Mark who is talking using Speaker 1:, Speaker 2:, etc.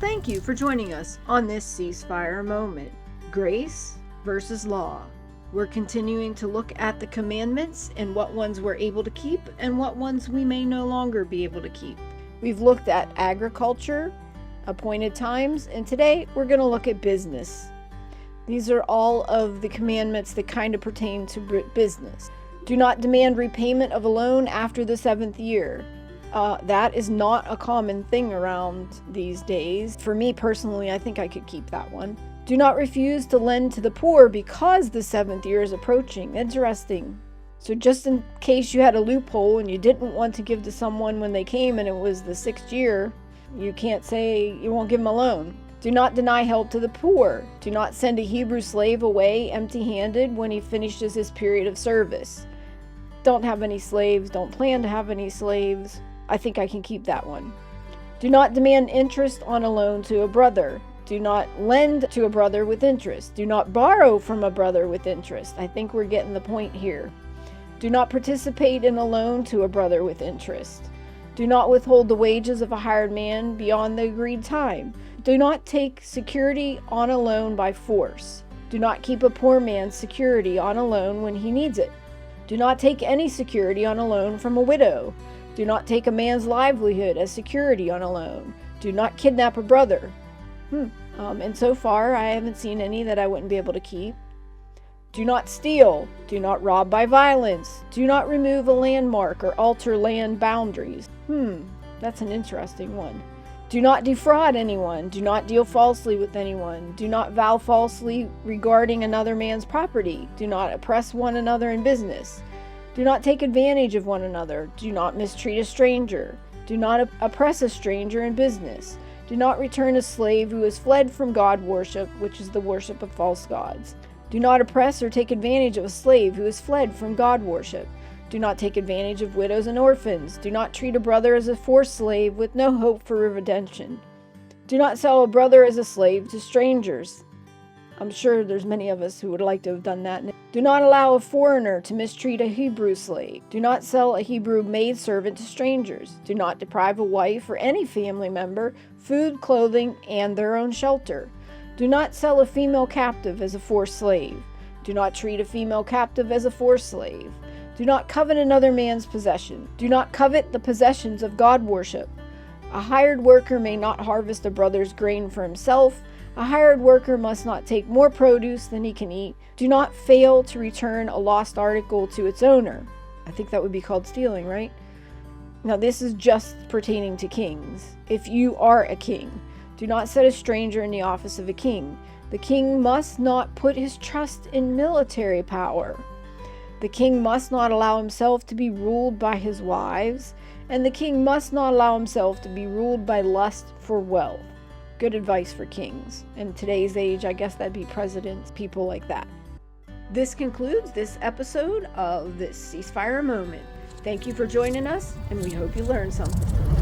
Speaker 1: thank you for joining us on this ceasefire moment. Grace versus law. We're continuing to look at the commandments and what ones we're able to keep and what ones we may no longer be able to keep. We've looked at agriculture, appointed times, and today we're going to look at business. These are all of the commandments that kind of pertain to business. Do not demand repayment of a loan after the 7th year. That is not a common thing around these days. For me personally, I think I could keep that one. Do not refuse to lend to the poor because the 7th year is approaching. Interesting. So just in case you had a loophole and you didn't want to give to someone when they came and it was the 6th year, you can't say you won't give them a loan. Do not deny help to the poor. Do not send a Hebrew slave away empty-handed when he finishes his period of service. Don't have any slaves. Don't plan to have any slaves. I think I can keep that one. Do not demand interest on a loan to a brother. Do not lend to a brother with interest. Do not borrow from a brother with interest. I think we're getting the point here. Do not participate in a loan to a brother with interest. Do not withhold the wages of a hired man beyond the agreed time. Do not take security on a loan by force. Do not keep a poor man's security on a loan when he needs it. Do not take any security on a loan from a widow. Do not take a man's livelihood as security on a loan. Do not kidnap a brother. And so far, I haven't seen any that I wouldn't be able to keep. Do not steal. Do not rob by violence. Do not remove a landmark or alter land boundaries. That's an interesting one. Do not defraud anyone. Do not deal falsely with anyone. Do not vow falsely regarding another man's property. Do not oppress one another in business. Do not take advantage of one another. Do not mistreat a stranger. Do not oppress a stranger in business. Do not return a slave who has fled from God worship, which is the worship of false gods. Do not oppress or take advantage of a slave who has fled from God worship. Do not take advantage of widows and orphans. Do not treat a brother as a forced slave with no hope for redemption. Do not sell a brother as a slave to strangers. I'm sure there's many of us who would like to have done that. Do not allow a foreigner to mistreat a Hebrew slave. Do not sell a Hebrew maidservant to strangers. Do not deprive a wife or any family member food, clothing, and their own shelter. Do not sell a female captive as a forced slave. Do not treat a female captive as a forced slave. Do not covet another man's possession. Do not covet the possessions of God worship. A hired worker may not harvest a brother's grain for himself. A hired worker must not take more produce than he can eat. Do not fail to return a lost article to its owner. I think that would be called stealing, right? Now this is just pertaining to kings. If you are a king, do not set a stranger in the office of a king. The king must not put his trust in military power. The king must not allow himself to be ruled by his wives, and the king must not allow himself to be ruled by lust for wealth. Good advice for kings. In today's age, I guess that'd be presidents, people like that. This concludes this episode of this ceasefire moment. Thank you for joining us, and we hope you learned something.